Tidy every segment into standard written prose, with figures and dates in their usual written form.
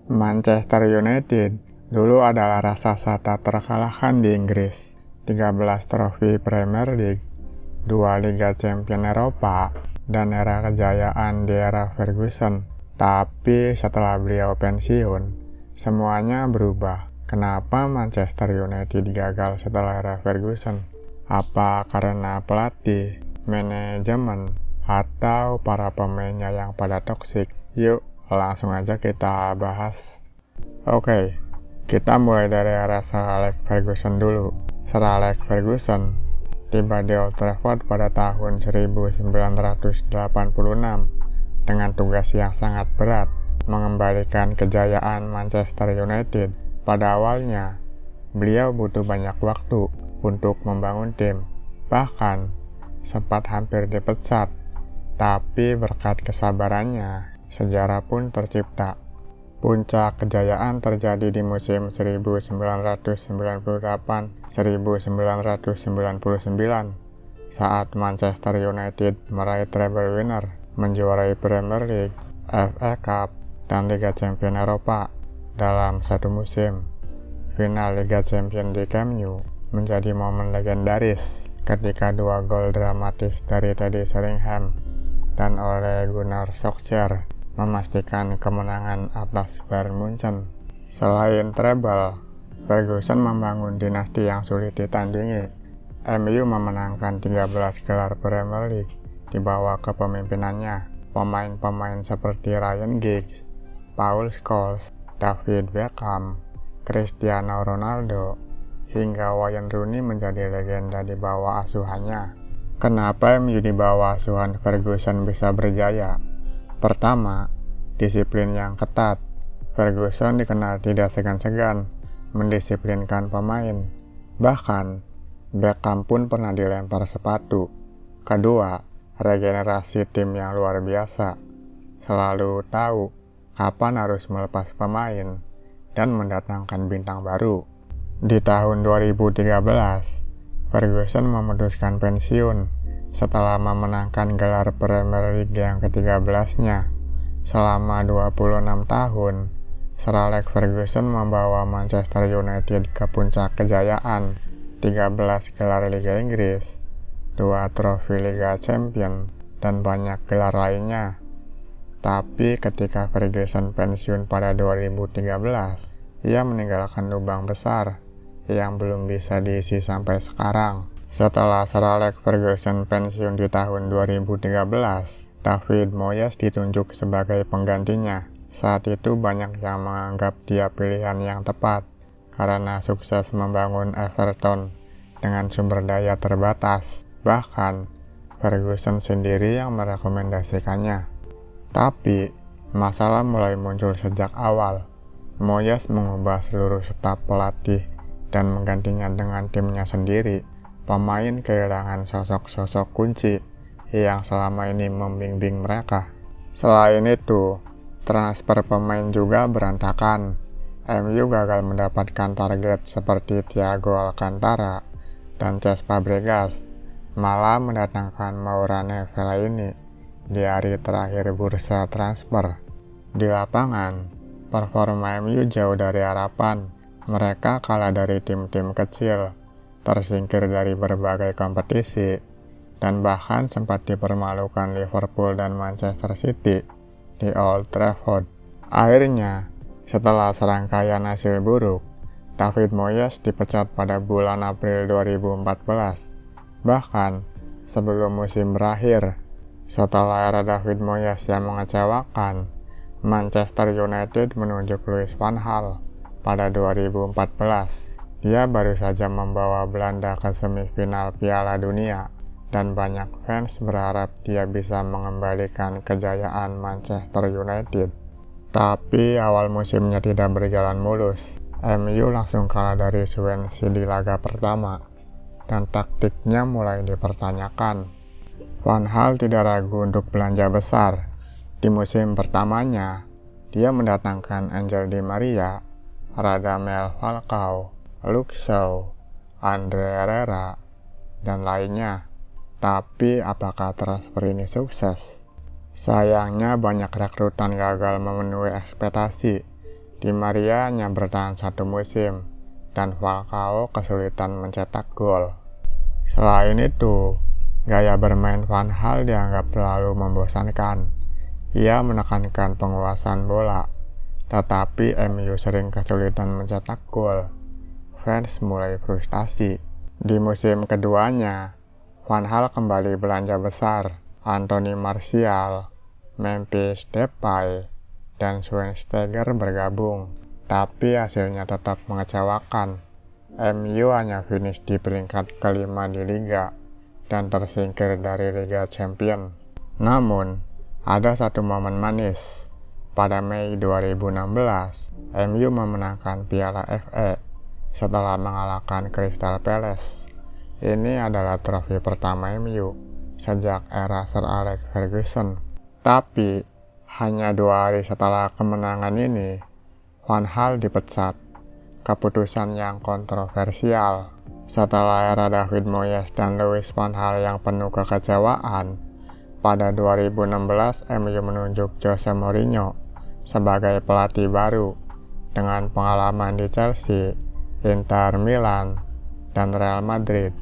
Manchester United dulu adalah raksasa tak terkalahkan di Inggris. 13 trofi Premier League, 2 Liga Champions Eropa, dan era kejayaan di era Ferguson. Tapi setelah beliau pensiun, semuanya berubah. Kenapa Manchester United gagal setelah era Ferguson? Apa karena pelatih, manajemen, atau para pemainnya yang pada toksik? Yuk, langsung aja kita bahas. Oke, kita mulai dari era Sir Alex Ferguson dulu. Sir Alex Ferguson tiba di Old Trafford pada tahun 1986 dengan tugas yang sangat berat, mengembalikan kejayaan Manchester United. Pada awalnya, beliau butuh banyak waktu untuk membangun tim, bahkan sempat hampir dipecat, tapi berkat kesabarannya, sejarah pun tercipta. Puncak kejayaan terjadi di musim 1998-1999 saat Manchester United meraih treble winner, menjuarai Premier League, FA Cup, dan Liga Champions Eropa dalam satu musim. Final Liga Champions di Camp Nou menjadi momen legendaris ketika 2 gol dramatis dari Teddy Sheringham dan Ole Gunnar Solskjaer memastikan kemenangan atas Bayern Munchen. Selain treble, Ferguson membangun dinasti yang sulit ditandingi. MU memenangkan 13 gelar Premier League di bawah kepemimpinannya. Pemain-pemain seperti Ryan Giggs, Paul Scholes, David Beckham, Cristiano Ronaldo, hingga Wayne Rooney menjadi legenda di bawah asuhannya. Kenapa MU di bawah asuhan Ferguson bisa berjaya? Pertama, disiplin yang ketat. Ferguson dikenal tidak segan-segan mendisiplinkan pemain. Bahkan, Beckham pun pernah dilempar sepatu. Kedua, regenerasi tim yang luar biasa. Selalu tahu kapan harus melepas pemain dan mendatangkan bintang baru. Di tahun 2013, Ferguson memutuskan pensiun setelah memenangkan gelar Premier League yang ke-13-nya. Selama 26 tahun, Sir Alex Ferguson membawa Manchester United ke puncak kejayaan, 13 gelar Liga Inggris, 2 trofi Liga Champions, dan banyak gelar lainnya. Tapi ketika Ferguson pensiun pada 2013, ia meninggalkan lubang besar yang belum bisa diisi sampai sekarang. Setelah Sir Alex Ferguson pensiun di tahun 2013, David Moyes ditunjuk sebagai penggantinya. Saat itu banyak yang menganggap dia pilihan yang tepat karena sukses membangun Everton dengan sumber daya terbatas. Bahkan, Ferguson sendiri yang merekomendasikannya. Tapi, masalah mulai muncul sejak awal. Moyes mengubah seluruh staf pelatih dan menggantinya dengan timnya sendiri. Pemain kehilangan sosok-sosok kunci yang selama ini membimbing mereka. Selain itu, transfer pemain juga berantakan. MU gagal mendapatkan target seperti Thiago Alcantara dan Cesc Fabregas, malah mendatangkan Marouane Fellaini di hari terakhir bursa transfer. Di lapangan, performa MU jauh dari harapan. Mereka kalah dari tim-tim kecil, tersingkir dari berbagai kompetisi, dan bahkan sempat dipermalukan Liverpool dan Manchester City di Old Trafford. Akhirnya, setelah serangkaian hasil buruk, David Moyes dipecat pada bulan April 2014. Bahkan, sebelum musim berakhir, setelah era David Moyes yang mengecewakan, Manchester United menunjuk Louis van Gaal pada 2014. Dia baru saja membawa Belanda ke semifinal Piala Dunia, dan banyak fans berharap dia bisa mengembalikan kejayaan Manchester United. Tapi awal musimnya tidak berjalan mulus. MU langsung kalah dari Swansea di laga pertama, dan taktiknya mulai dipertanyakan. Van Gaal tidak ragu untuk belanja besar. Di musim pertamanya, dia mendatangkan Angel Di Maria, Radamel Falcao, Luke Shaw, Andre Herrera, dan lainnya. Tapi apakah transfer ini sukses? Sayangnya banyak rekrutan gagal memenuhi ekspektasi. Di Maria hanya bertahan 1 musim, dan Falcao kesulitan mencetak gol. Selain itu, gaya bermain Van Gaal dianggap terlalu membosankan. Ia menekankan penguasaan bola, tetapi MU sering kesulitan mencetak gol. Fans mulai frustasi. Di musim keduanya, Van Gaal kembali belanja besar. Anthony Martial, Memphis Depay, dan Schweinsteiger bergabung, tapi hasilnya tetap mengecewakan. MU hanya finish di peringkat kelima di liga dan tersingkir dari Liga Champions. Namun, ada satu momen manis. Pada Mei 2016, MU memenangkan Piala FA setelah mengalahkan Crystal Palace. Ini adalah trofi pertama MU sejak era Sir Alex Ferguson. Tapi, hanya 2 hari setelah kemenangan ini, Van Gaal dipecat. Keputusan yang kontroversial. Setelah era David Moyes dan Louis van Gaal yang penuh kekecewaan, pada 2016 MU menunjuk Jose Mourinho sebagai pelatih baru. Dengan pengalaman di Chelsea, Inter Milan, dan Real Madrid,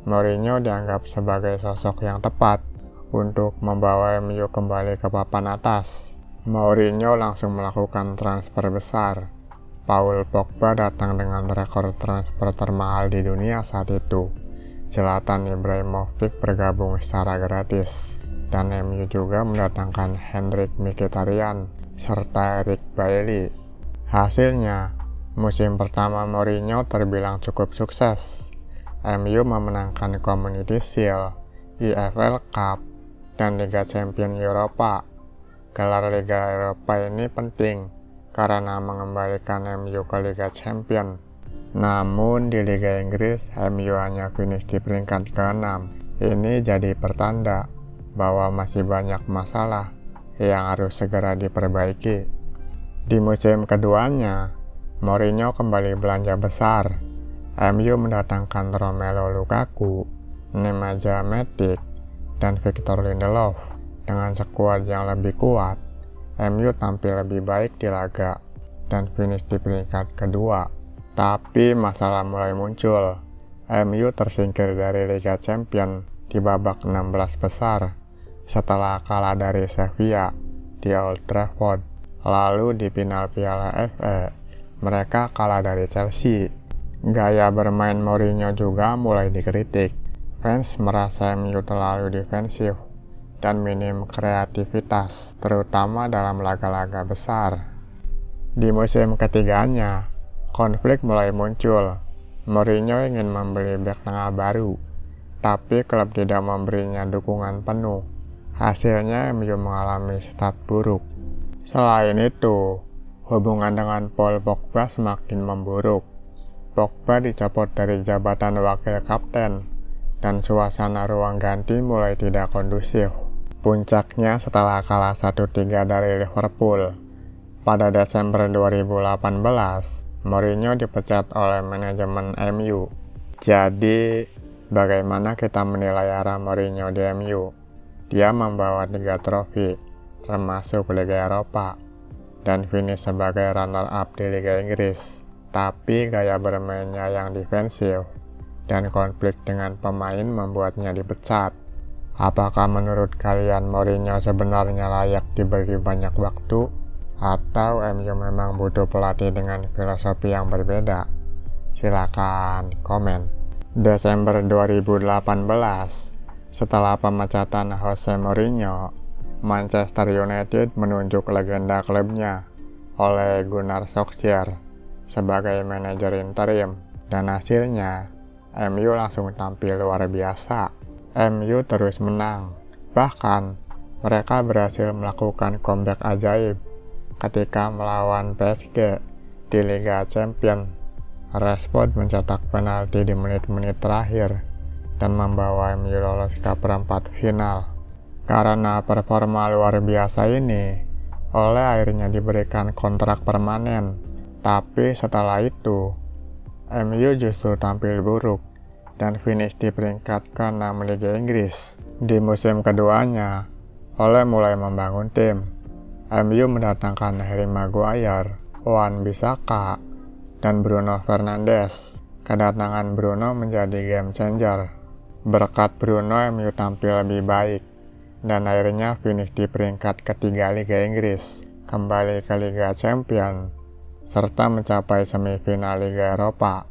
Mourinho dianggap sebagai sosok yang tepat untuk membawa MU kembali ke papan atas. Mourinho langsung melakukan transfer besar. Paul Pogba datang dengan rekor transfer termahal di dunia saat itu. Zlatan Ibrahimovic bergabung secara gratis. Dan MU juga mendatangkan Henrikh Mkhitaryan serta Eric Bailly. Hasilnya, musim pertama Mourinho terbilang cukup sukses. MU memenangkan Community Shield, EFL Cup, dan Liga Champions Eropa. Gelar Liga Eropa ini penting karena mengembalikan MU ke Liga Champions. Namun di Liga Inggris, MU hanya finish di peringkat ke-6. Ini jadi pertanda bahwa masih banyak masalah yang harus segera diperbaiki. Di musim keduanya, Mourinho kembali belanja besar. MU mendatangkan Romelu Lukaku, Nemanja Matic, dan Victor Lindelof. Dengan skuad yang lebih kuat, MU tampil lebih baik di laga dan finish di peringkat kedua. Tapi masalah mulai muncul. MU tersingkir dari Liga Champions di babak 16 besar setelah kalah dari Sevilla di Old Trafford. Lalu di final Piala FA, mereka kalah dari Chelsea. Gaya bermain Mourinho juga mulai dikritik. Fans merasa MU terlalu defensif dan minim kreativitas, terutama dalam laga-laga besar. Di musim ketiganya, konflik mulai muncul. Mourinho ingin membeli bek tengah baru, tapi klub tidak memberinya dukungan penuh. Hasilnya MU mengalami start buruk. Selain itu, hubungan dengan Paul Pogba semakin memburuk. Pogba dicopot dari jabatan wakil kapten, dan suasana ruang ganti mulai tidak kondusif. Puncaknya setelah kalah 1-3 dari Liverpool. Pada Desember 2018, Mourinho dipecat oleh manajemen MU. Jadi, bagaimana kita menilai arah Mourinho di MU? Dia membawa 3 trofi, termasuk Liga Eropa, dan finish sebagai runner-up di Liga Inggris. Tapi gaya bermainnya yang defensif dan konflik dengan pemain membuatnya dipecat. Apakah menurut kalian Mourinho sebenarnya layak diberi banyak waktu? Atau MU memang butuh pelatih dengan filosofi yang berbeda? Silakan komen. Desember 2018, setelah pemecatan Jose Mourinho, Manchester United menunjuk legenda klubnya, Ole Gunnar Solskjaer, sebagai manajer interim, dan hasilnya MU langsung tampil luar biasa. MU terus menang, bahkan mereka berhasil melakukan comeback ajaib ketika melawan PSG di Liga Champions. Rashford mencetak penalti di menit-menit terakhir dan membawa MU lolos ke perempat final. Karena performa luar biasa ini, Ole akhirnya diberikan kontrak permanen. Tapi setelah itu, MU justru tampil buruk dan finish di peringkat ke-6 Liga Inggris. Di musim keduanya, Ole mulai membangun tim. MU mendatangkan Harry Maguire, Wan-Bissaka, dan Bruno Fernandes. Kedatangan Bruno menjadi game changer. Berkat Bruno, MU tampil lebih baik dan akhirnya finish di peringkat ketiga Liga Inggris, kembali ke Liga Champions, serta mencapai semifinal Liga Eropa.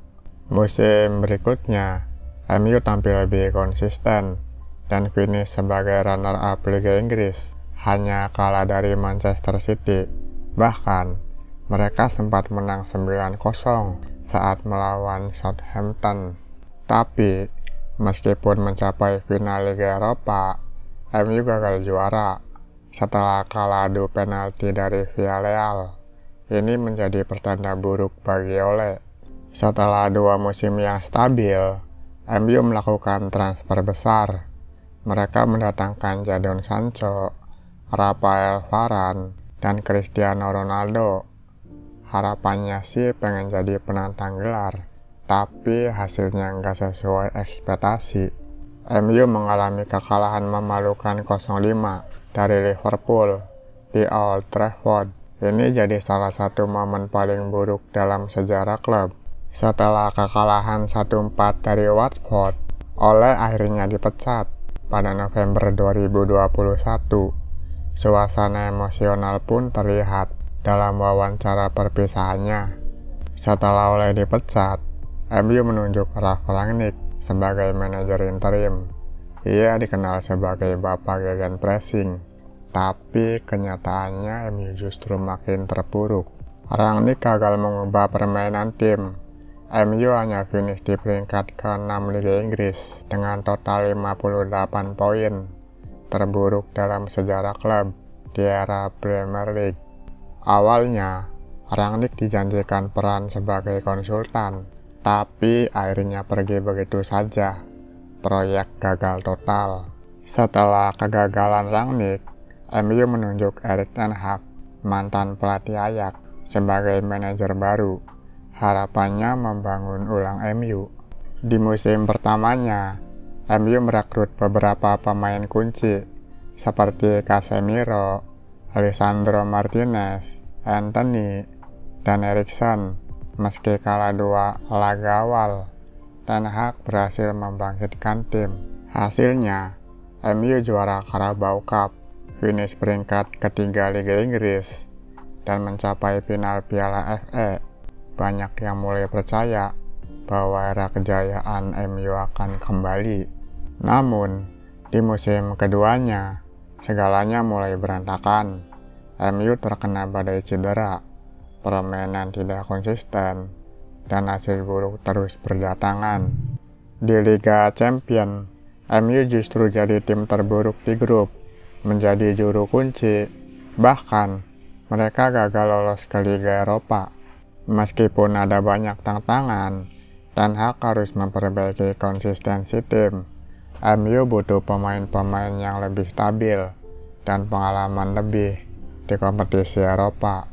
Musim berikutnya, MU tampil lebih konsisten dan finish sebagai runner-up Liga Inggris, hanya kalah dari Manchester City. Bahkan, mereka sempat menang 9-0 saat melawan Southampton. Tapi, meskipun mencapai final Liga Eropa, MU gagal juara setelah kalah adu penalti dari Villarreal. Ini menjadi pertanda buruk bagi Ole. Setelah 2 musim yang stabil, MU melakukan transfer besar. Mereka mendatangkan Jadon Sancho, Rafael Varane, dan Cristiano Ronaldo. Harapannya sih pengen jadi penantang gelar, tapi hasilnya nggak sesuai ekspektasi. MU mengalami kekalahan memalukan 0-5 dari Liverpool di Old Trafford. Ini jadi salah satu momen paling buruk dalam sejarah klub. Setelah kekalahan 1-4 dari Watford, Ole akhirnya dipecat pada November 2021. Suasana emosional pun terlihat dalam wawancara perpisahannya. Setelah Ole dipecat, MU menunjuk Ralf Rangnick sebagai manajer interim. Ia dikenal sebagai bapak gegen pressing, tapi kenyataannya MU justru makin terpuruk. Rangnick gagal mengubah permainan tim. MU hanya finish di peringkat ke-6 Liga Inggris dengan total 58 poin, terburuk dalam sejarah klub di era Premier League. Awalnya, Rangnick dijanjikan peran sebagai konsultan, tapi akhirnya pergi begitu saja. Proyek gagal total. Setelah kegagalan Rangnick, MU menunjuk Erik ten Hag, mantan pelatih Ajax, sebagai manajer baru. Harapannya membangun ulang MU. Di musim pertamanya, MU merekrut beberapa pemain kunci seperti Casemiro, Lisandro Martinez, Anthony, dan Eriksen. Meski kalah 2 laga awal, Ten Hag berhasil membangkitkan tim. Hasilnya, MU juara Carabao Cup, finish peringkat ketiga Liga Inggris, dan mencapai final Piala FA. Banyak yang mulai percaya bahwa era kejayaan MU akan kembali. Namun, di musim keduanya, segalanya mulai berantakan. MU terkena badai cedera, permainan tidak konsisten, dan hasil buruk terus berdatangan. Di Liga Champions, MU justru jadi tim terburuk di grup, menjadi juru kunci. Bahkan, mereka gagal lolos ke Liga Eropa. Meskipun ada banyak tantangan, Ten Hag harus memperbaiki konsistensi tim. MU butuh pemain-pemain yang lebih stabil dan pengalaman lebih di kompetisi Eropa.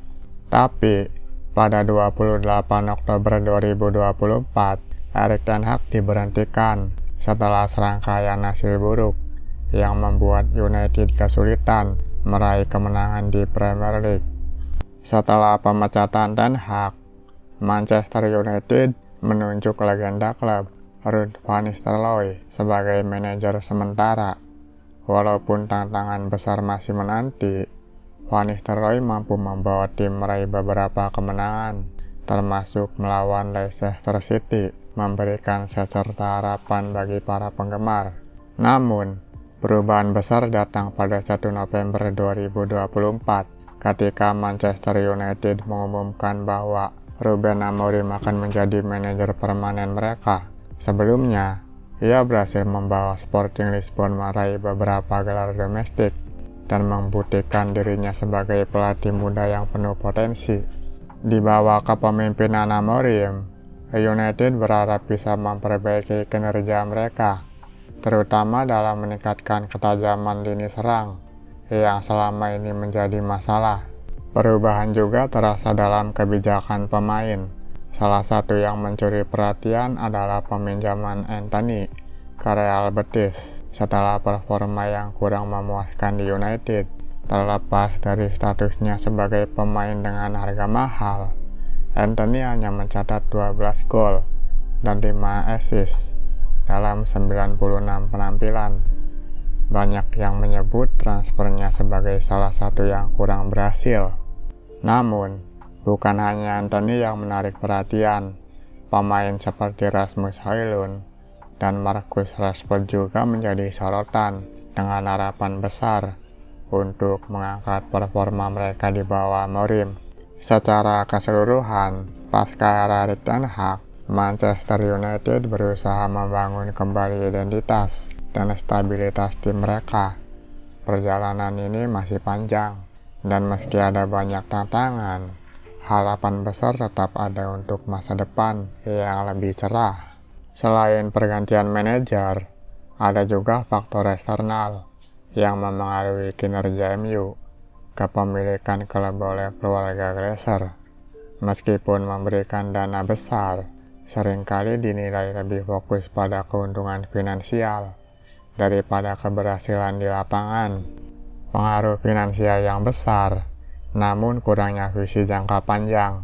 Tapi, pada 28 Oktober 2024, Erik ten Hag diberhentikan setelah serangkaian hasil buruk yang membuat United kesulitan meraih kemenangan di Premier League. Setelah pemecatan Ten Hag, Manchester United menunjuk legenda klub Ruud van Nistelrooy sebagai manajer sementara. Walaupun tantangan besar masih menanti, Van Nistelrooy mampu membawa tim meraih beberapa kemenangan, termasuk melawan Leicester City, memberikan secerca harapan bagi para penggemar. Namun, perubahan besar datang pada 1 November 2024 ketika Manchester United mengumumkan bahwa Ruben Amorim akan menjadi manajer permanen mereka. Sebelumnya, ia berhasil membawa Sporting Lisbon meraih beberapa gelar domestik dan membuktikan dirinya sebagai pelatih muda yang penuh potensi. Di bawah kepemimpinan Amorim, United berharap bisa memperbaiki kinerja mereka, terutama dalam meningkatkan ketajaman lini serang yang selama ini menjadi masalah. Perubahan juga terasa dalam kebijakan pemain. Salah satu yang mencuri perhatian adalah peminjaman Anthony ke Real Betis setelah performa yang kurang memuaskan di United. Terlepas dari statusnya sebagai pemain dengan harga mahal, Antony hanya mencatat 12 gol dan 5 assist dalam 96 penampilan. Banyak yang menyebut transfernya sebagai salah satu yang kurang berhasil. Namun, bukan hanya Antony yang menarik perhatian. Pemain seperti Rasmus Højlund dan Marcus Rashford juga menjadi sorotan dengan harapan besar untuk mengangkat performa mereka di bawah Mourinho. Secara keseluruhan, pasca era Erik ten Hag, Manchester United berusaha membangun kembali identitas dan stabilitas tim mereka. Perjalanan ini masih panjang, dan meski ada banyak tantangan, harapan besar tetap ada untuk masa depan yang lebih cerah. Selain pergantian manajer, ada juga faktor eksternal yang memengaruhi kinerja MU. Kepemilikan klub oleh keluarga Glazer, meskipun memberikan dana besar, seringkali dinilai lebih fokus pada keuntungan finansial daripada keberhasilan di lapangan. Pengaruh finansial yang besar, namun kurangnya visi jangka panjang,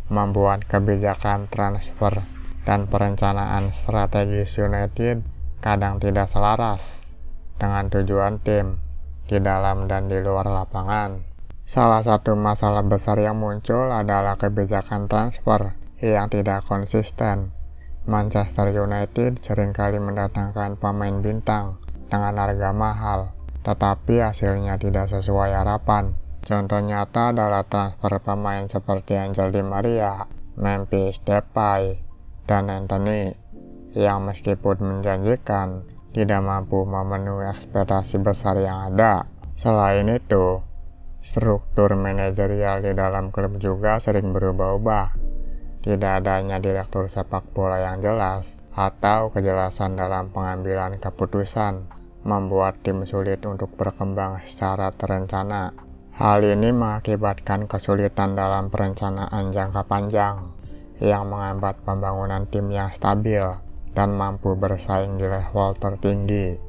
membuat kebijakan transfer dan perencanaan strategis United kadang tidak selaras dengan tujuan tim di dalam dan di luar lapangan. Salah satu masalah besar yang muncul adalah kebijakan transfer yang tidak konsisten. Manchester United seringkali mendatangkan pemain bintang dengan harga mahal, tetapi hasilnya tidak sesuai harapan. Contoh nyata adalah transfer pemain seperti Angel Di Maria, Memphis Depay, dan Antony, yang meskipun menjanjikan, tidak mampu memenuhi ekspektasi besar yang ada. Selain itu, struktur manajerial di dalam klub juga sering berubah-ubah. Tidak adanya direktur sepak bola yang jelas atau kejelasan dalam pengambilan keputusan membuat tim sulit untuk berkembang secara terencana. Hal ini mengakibatkan kesulitan dalam perencanaan jangka panjang yang menghambat pembangunan tim yang stabil dan mampu bersaing di level tertinggi.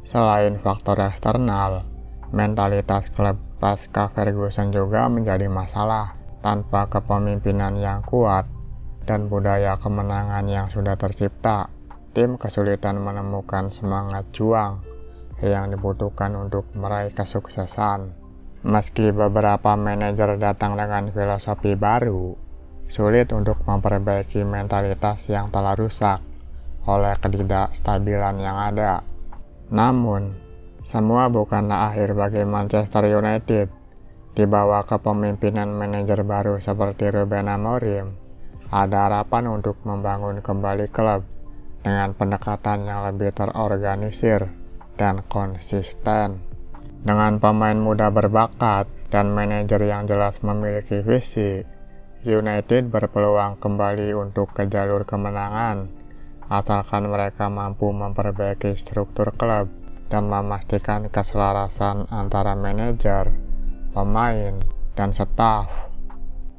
Selain faktor eksternal, mentalitas klub pasca Ferguson juga menjadi masalah. Tanpa kepemimpinan yang kuat dan budaya kemenangan yang sudah tercipta, tim kesulitan menemukan semangat juang yang dibutuhkan untuk meraih kesuksesan. Meski beberapa manajer datang dengan filosofi baru, sulit untuk memperbaiki mentalitas yang telah rusak oleh ketidakstabilan yang ada. Namun, semua bukanlah akhir bagi Manchester United. Di bawah kepemimpinan manajer baru seperti Ruben Amorim, ada harapan untuk membangun kembali klub dengan pendekatan yang lebih terorganisir dan konsisten. Dengan pemain muda berbakat dan manajer yang jelas memiliki visi, United berpeluang kembali untuk ke jalur kemenangan, asalkan mereka mampu memperbaiki struktur klub dan memastikan keselarasan antara manajer, pemain, dan staf.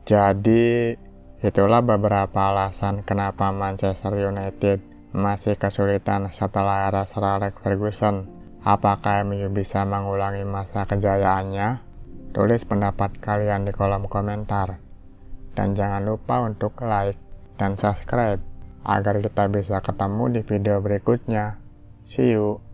Jadi, itulah beberapa alasan kenapa Manchester United masih kesulitan setelah era Sir Alex Ferguson. Apakah MU bisa mengulangi masa kejayaannya? Tulis pendapat kalian di kolom komentar. Dan jangan lupa untuk like dan subscribe agar kita bisa ketemu di video berikutnya. See you!